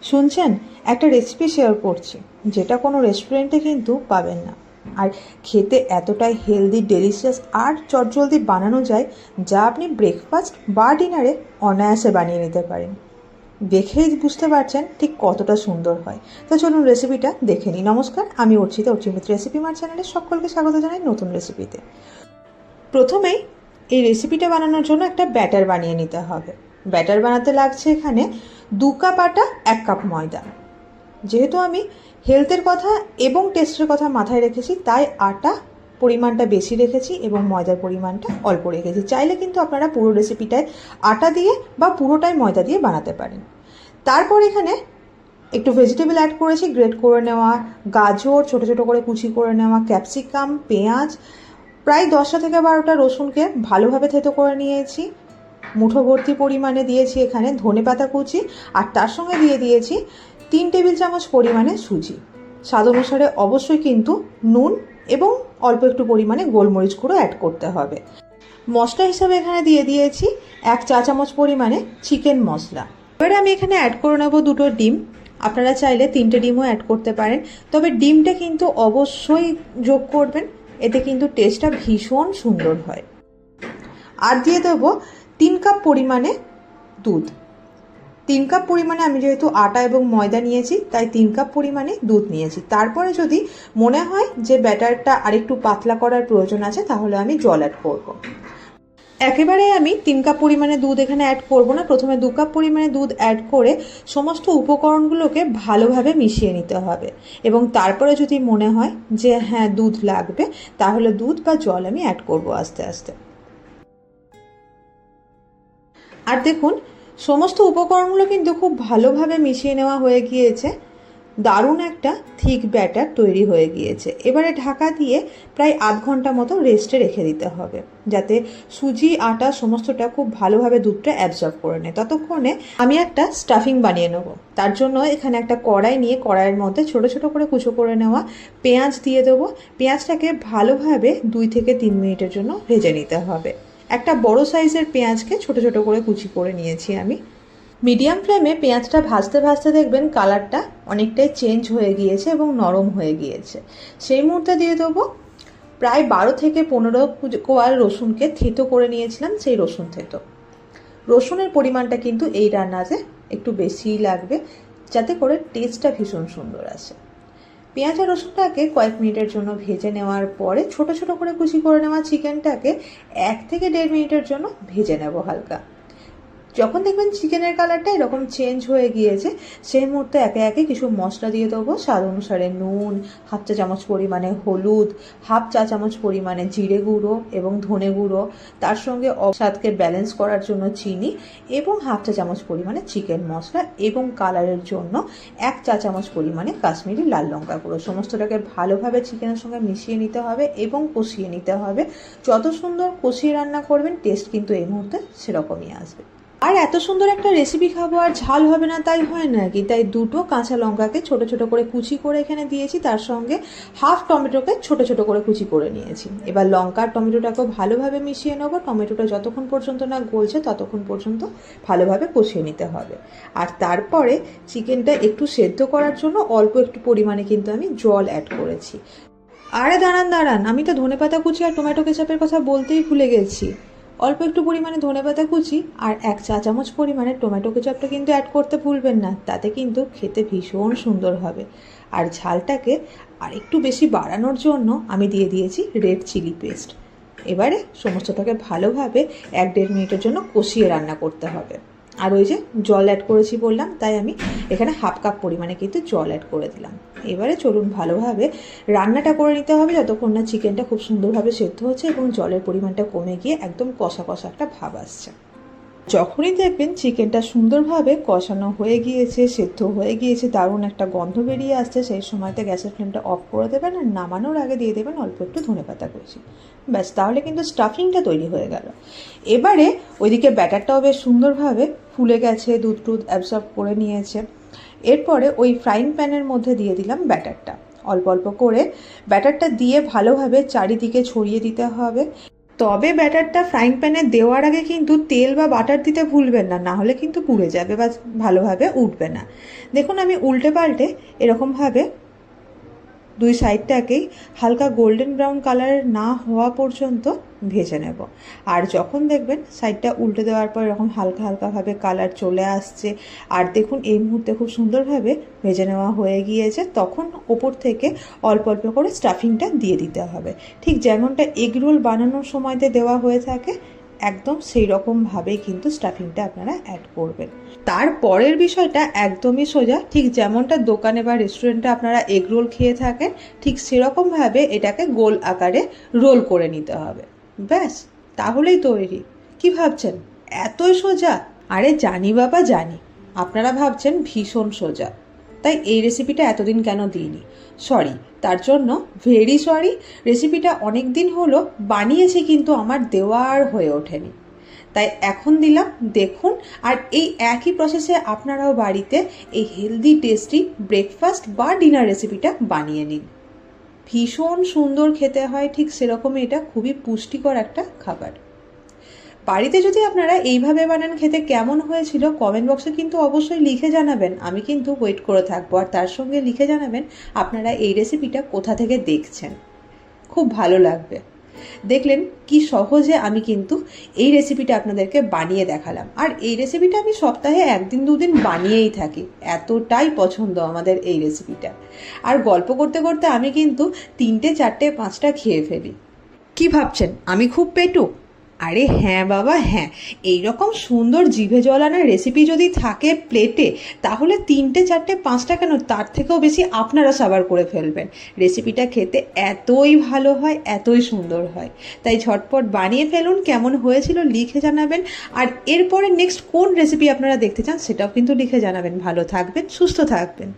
শুনছেন, একটা recipe share করছি যেটা কোনো রেস্টুরেন্টে কিন্তু পাবেন না। আর খেতে এতটাই হেলদি, ডেলিশিয়াস আর চটজলদি বানানো যায়, যা আপনি ব্রেকফাস্ট বা ডিনারে অনায়াসে বানিয়ে নিতে পারেন। দেখেই বুঝতে পারছেন ঠিক কতটা সুন্দর হয়। তো চলুন রেসিপিটা দেখে নিই। নমস্কার, আমি অর্চিতা, অর্চিমিত রেসিপি মার চ্যানেলে সকলকে স্বাগত জানাই নতুন রেসিপিতে। প্রথমেই এই রেসিপিটা বানানোর জন্য একটা ব্যাটার বানিয়ে নিতে হবে। ব্যাটার বানাতে লাগছে এখানে 2 কাপ আটা, 1 কাপ ময়দা। যেহেতু আমি হেলথের কথা এবং টেস্টের কথা মাথায় রেখেছি, তাই আটা পরিমাণটা বেশি রেখেছি এবং ময়দার পরিমাণটা অল্প রেখেছি। চাইলে কিন্তু আপনারা পুরো রেসিপিটায় আটা দিয়ে বা পুরোটাই ময়দা দিয়ে বানাতে পারেন। তারপর এখানে একটু ভেজিটেবল অ্যাড করেছি, গ্রেট করে নেওয়া গাজর, ছোটো ছোটো করে কুচি করে নেওয়া ক্যাপসিকাম, পেঁয়াজ, প্রায় 10টা থেকে 12টা রসুনকে ভালোভাবে থেতো করে নিয়েছি। মুঠো ভর্তি পরিমাণে দিয়েছি এখানে ধনেপাতা কুচি, আর তার সঙ্গে দিয়ে দিয়েছি 3 টেবিল চামচ পরিমাণে সুজি। স্বাদ অনুসারে অবশ্যই কিন্তু নুন এবং অল্প একটু পরিমাণে গোলমরিচ গুঁড়ো অ্যাড করতে হবে। মশলা হিসাবে এখানে দিয়ে দিয়েছি 1 চা চামচ পরিমাণে চিকেন মশলা। এবারে আমি এখানে অ্যাড করে নেব 2টো ডিম। আপনারা চাইলে 3টে ডিমও অ্যাড করতে পারেন, তবে ডিমটা কিন্তু অবশ্যই যোগ করবেন, এতে কিন্তু টেস্টটা ভীষণ সুন্দর হয়। আর দিয়ে দেবো 3 কাপ পরিমাণে দুধ। 3 কাপ পরিমাণে আমি যেহেতু আটা এবং ময়দা নিয়েছি, তাই 3 কাপ পরিমাণে দুধ নিয়েছি। তারপরে যদি মনে হয় যে ব্যাটারটা আরেকটু পাতলা করার প্রয়োজন আছে, তাহলে আমি জল অ্যাড করব। একেবারে আমি 3 কাপ পরিমাণে দুধ এখানে অ্যাড করব না। প্রথমে 2 কাপ পরিমাণে দুধ অ্যাড করে সমস্ত উপকরণগুলোকে ভালোভাবে মিশিয়ে নিতে হবে, এবং তারপরে যদি মনে হয় যে হ্যাঁ দুধ লাগবে, তাহলে দুধ বা জল আমি অ্যাড করব আস্তে আস্তে। আর দেখুন, সমস্ত উপকরণগুলো কিন্তু খুব ভালোভাবে মিশিয়ে নেওয়া হয়ে গিয়েছে। দারুণ একটা থিক ব্যাটার তৈরি হয়ে গিয়েছে। এবারে ঢাকা দিয়ে প্রায় আধ ঘন্টা মতো রেস্টে রেখে দিতে হবে, যাতে সুজি, আটা সমস্তটা খুব ভালোভাবে দুধটা অ্যাবজর্ব করে নেয়। ততক্ষণে আমি একটা স্টাফিং বানিয়ে নেব। তার জন্য এখানে একটা কড়াই নিয়ে কড়াইয়ের মধ্যে ছোট ছোট করে কুচো করে নেওয়া পেঁয়াজ দিয়ে দেবো। পেঁয়াজটাকে ভালোভাবে 2 থেকে 3 মিনিটের জন্য ভেজে নিতে হবে। একটা বড় সাইজের পেঁয়াজকে ছোট ছোট করে কুচি করে নিয়েছি আমি। মিডিয়াম ফ্লেমে পেঁয়াজটা ভাজতে ভাজতে দেখবেন কালারটা অনেকটাই চেঞ্জ হয়ে গিয়েছে এবং নরম হয়ে গিয়েছে। সেই মুহূর্তে দিয়ে দেবো প্রায় 12 থেকে 15 কোয়া রসুনকে থেতো করে নিয়েছিলাম, সেই রসুন থেতো। রসুনের পরিমাণটা কিন্তু এই রান্নাতে একটু বেশিই লাগবে, যাতে করে টেস্টটা ভীষণ সুন্দর আসে। পেঁয়াজ আর রসুনটাকে কয়েক মিনিটের জন্য ভেজে নেওয়ার পরে ছোট ছোট করে কুচি করে নেওয়া চিকেনটাকে 1 থেকে 1.5 মিনিটের জন্য ভেজে নেব হালকা। যখন দেখবেন চিকেনের কালারটা এরকম চেঞ্জ হয়ে গিয়েছে, সেই মুহূর্তে একে একে কিছু মশলা দিয়ে দেবো। স্বাদ অনুসারে নুন, 1/2 চা চামচ পরিমাণে হলুদ, 1/2 চা চামচ পরিমাণে জিরে গুঁড়ো এবং ধনে গুঁড়ো, তার সঙ্গে স্বাদকে ব্যালেন্স করার জন্য চিনি এবং 1/2 চা চামচ পরিমাণে চিকেন মশলা, এবং কালারের জন্য 1 চা চামচ পরিমাণে কাশ্মীরি লাল লঙ্কা গুঁড়ো। সমস্তটাকে ভালোভাবে চিকেনের সঙ্গে মিশিয়ে নিতে হবে এবং কষিয়ে নিতে হবে। যত সুন্দর কষিয়ে রান্না করবেন, টেস্ট কিন্তু এই মুহূর্তে সেরকমই আসবে। আর এত সুন্দর একটা রেসিপি খাবো আর ঝাল হবে না তাই হয় নাকি? তাই 2টো কাঁচা লঙ্কাকে ছোট ছোট করে কুচি করে এখানে দিয়েছি, তার সঙ্গে 1/2 টমেটোকে ছোট ছোট করে কুচি করে নিয়েছি। এবার লঙ্কা আর টমেটোটাকেও ভালোভাবে মিশিয়ে নেবো। টমেটোটা যতক্ষণ পর্যন্ত না গলছে ততক্ষণ পর্যন্ত ভালোভাবে কষিয়ে নিতে হবে। আর তারপরে চিকেনটা একটু সেদ্ধ করার জন্য অল্প একটু পরিমাণে কিন্তু আমি জল অ্যাড করেছি। আরে দাঁড়ান দাঁড়ান, আমি তো ধনেপাতা কুচি আর টমেটো কেচাপের কথা বলতেই ভুলে গেছি। অল্প একটু পরিমাণে ধনেপাতা কুচি আর 1 চা চামচ পরিমাণে টমেটো কেচাপটা কিন্তু অ্যাড করতে ভুলবেন না, তাতে কিন্তু খেতে ভীষণ সুন্দর হবে। আর ঝালটাকে আর একটু বেশি বাড়ানোর জন্য আমি দিয়ে দিয়েছি রেড চিলি পেস্ট। এবারে সমস্তটাকে ভালোভাবে 1-1.5 মিনিটের জন্য কষিয়ে রান্না করতে হবে। আর ওই যে জল অ্যাড করেছি বললাম, তাই আমি এখানে 1/2 কাপ পরিমাণে কিন্তু জল অ্যাড করে দিলাম। এবারে চলুন ভালোভাবে রান্নাটা করে নিতে হবে, যতক্ষণ না চিকেনটা খুব সুন্দরভাবে সেদ্ধ হচ্ছে এবং জলের পরিমাণটা কমে গিয়ে একদম কষা কষা একটা ভাব আসছে। যখনই দেখবেন চিকেনটা সুন্দরভাবে কষানো হয়ে গিয়েছে, সেদ্ধ হয়ে গিয়েছে, দারুণ একটা গন্ধ বেরিয়ে আসছে, সেই সময়তে গ্যাসের ফ্লেমটা অফ করে দেবেন আর নামানোর আগে দিয়ে দেবেন অল্প একটু ধনেপাতা কুচি। ব্যাস, তাহলে কিন্তু স্টাফিংটা তৈরি হয়ে গেল। এবারে ওইদিকে ব্যাটারটাও বেশ সুন্দরভাবে ফুলে গেছে, দুধ টুধ অ্যাবসর্ব করে নিয়েছে। এরপরে ওই ফ্রাইং প্যানের মধ্যে দিয়ে দিলাম ব্যাটারটা। অল্প অল্প করে ব্যাটারটা দিয়ে ভালোভাবে চারিদিকে ছড়িয়ে দিতে হবে। তবে ব্যাটারটা ফ্রাইং প্যানে দেওয়ার আগে কিন্তু তেল বা বাটার দিতে ভুলবেন না, না হলে কিন্তু পুড়ে যাবে বা ভালোভাবে উঠবে না। দেখুন আমি উল্টে পাল্টে এরকমভাবে দুই সাইডটাকেই হালকা গোল্ডেন ব্রাউন কালার না হওয়া পর্যন্ত ভেজে নেব। আর যখন দেখবেন সাইডটা উল্টে দেওয়ার পর এরকম হালকা হালকাভাবে কালার চলে আসছে, আর দেখুন এই মুহূর্তে খুব সুন্দরভাবে ভেজে নেওয়া হয়ে গিয়েছে, তখন ওপর থেকে অল্প অল্প করে স্টাফিংটা দিয়ে দিতে হবে। ঠিক যেমনটা এগ রোল বানানোর সময়তে দেওয়া হয়ে থাকে, একদম সেই রকমভাবেই কিন্তু স্টাফিংটা আপনারা অ্যাড করবেন। তারপরের বিষয়টা একদমই সোজা, ঠিক যেমনটা দোকানে বা রেস্টুরেন্টে আপনারা এগ রোল খেয়ে থাকেন, ঠিক সেরকমভাবে এটাকে গোল আকারে রোল করে নিতে হবে। ব্যাস, তাহলেই তৈরি। কি ভাবছেন এতই সোজা? আরে জানি বাবা জানি, আপনারা ভাবছেন ভীষণ সোজা, তাই এই রেসিপিটা এতদিন কেন দিইনি। সরি, তার জন্য ভেরি সরি। রেসিপিটা অনেক দিন হলো বানিয়েছি, কিন্তু আমার দেওয়া আর হয়ে ওঠেনি, তাই এখন দিলাম। দেখুন, আর এই একই প্রসেসে আপনারাও বাড়িতে এই হেলদি টেস্টি ব্রেকফাস্ট বা ডিনার রেসিপিটা বানিয়ে নিন। ভীষণ সুন্দর খেতে হয়, ঠিক সেরকমই এটা খুবই পুষ্টিকর একটা খাবার। বাড়িতে যদি আপনারা এইভাবে বানান, খেতে কেমন হয়েছিল কমেন্ট বক্সে কিন্তু অবশ্যই লিখে জানাবেন। আমি কিন্তু ওয়েট করে থাকবো। আর তার সঙ্গে লিখে জানাবেন আপনারা এই রেসিপিটা কোথা থেকে দেখছেন, খুব ভালো লাগবে। দেখলেন কি সহজে আমি কিন্তু এই রেসিপিটা আপনাদেরকে বানিয়ে দেখালাম। আর এই রেসিপিটা আমি সপ্তাহে একদিন দুদিন বানিয়েই থাকি, এতটাই পছন্দ আমাদের এই রেসিপিটা। আর গল্প করতে করতে আমি কিন্তু 3টে 4টে 5টা খেয়ে ফেলি। কি ভাবছেন আমি খুব পেটু? আরে হ্যাঁ বাবা হ্যাঁ, এইরকম সুন্দর জিভে জল আনা রেসিপি যদি থাকে প্লেটে, তাহলে 3টে 4টে 5টা কেন, তার থেকেও বেশি আপনারা সাবার করে ফেলবেন। রেসিপিটা খেতে এতই ভালো হয়, এতই সুন্দর হয়। তাই ঝটপট বানিয়ে ফেলুন। কেমন হয়েছিল লিখে জানাবেন। আর এরপরে নেক্সট কোন রেসিপি আপনারা দেখতে চান সেটাও কিন্তু লিখে জানাবেন। ভালো থাকবেন, সুস্থ থাকবেন।